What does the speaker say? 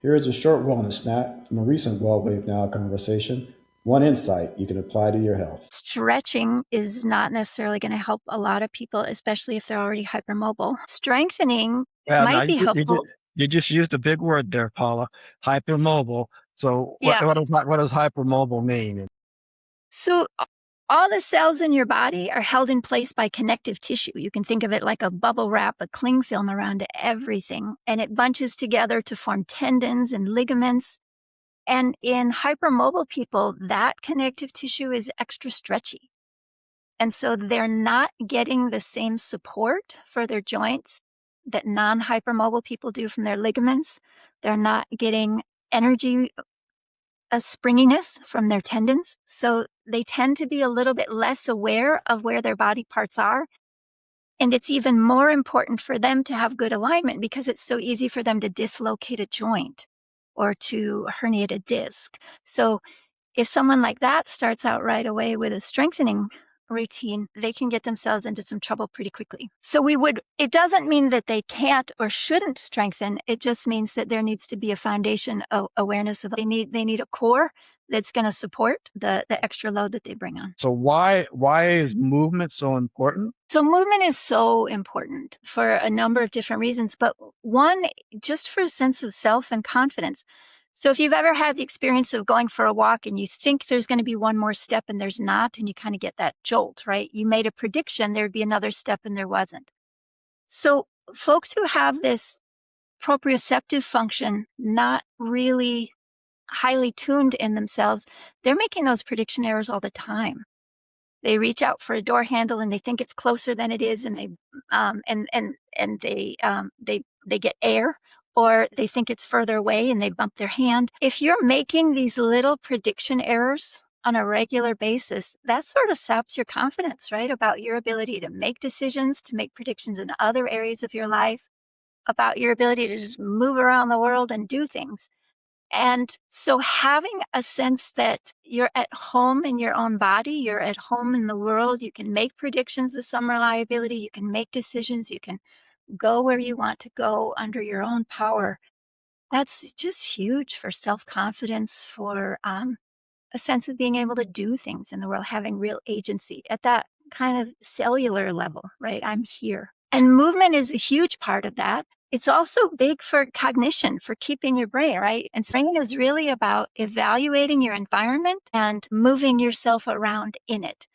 Here is a short wellness snack from a recent WellWaveNOW conversation. One insight you can apply to your health. Stretching is not necessarily going to help a lot of people, especially if they're already hypermobile. Strengthening Yeah, now might be helpful. you just used a big word there, Paula. Hypermobile. So Yeah. what does hypermobile mean? So all the cells in your body are held in place by connective tissue. You can think of it like a bubble wrap, a cling film around everything, and it bunches together to form tendons and ligaments. And in hypermobile people, that connective tissue is extra stretchy. And so they're not getting the same support for their joints that non-hypermobile people do from their ligaments. They're not getting energy, a springiness from their tendons. So they tend to be a little bit less aware of where their body parts are. And it's even more important for them to have good alignment because it's so easy for them to dislocate a joint or to herniate a disc. So if someone like that starts out right away with a strengthening routine, they can get themselves into some trouble pretty quickly. So it doesn't mean that they can't or shouldn't strengthen. It just means that there needs to be a foundation of awareness of they need a core that's going to support the extra load that they bring on. So why is movement so important? So movement is so important for a number of different reasons, but one, just for a sense of self and confidence. So if you've ever had the experience of going for a walk and you think there's going to be one more step and there's not, and you kind of get that jolt, right? You made a prediction there'd be another step and there wasn't. So folks who have this proprioceptive function not really highly tuned in themselves, they're making those prediction errors all the time. They reach out for a door handle and they think it's closer than it is, and they get air, or they think it's further away and they bump their hand. If you're making these little prediction errors on a regular basis, that sort of saps your confidence, right? About your ability to make decisions, to make predictions in other areas of your life, about your ability to just move around the world and do things. And so having a sense that you're at home in your own body, you're at home in the world, you can make predictions with some reliability, you can make decisions, you can go where you want to go under your own power. That's just huge for self-confidence, for a sense of being able to do things in the world, having real agency at that kind of cellular level, right? I'm here. And movement is a huge part of that. It's also big for cognition, for keeping your brain, right? And brain is really about evaluating your environment and moving yourself around in it.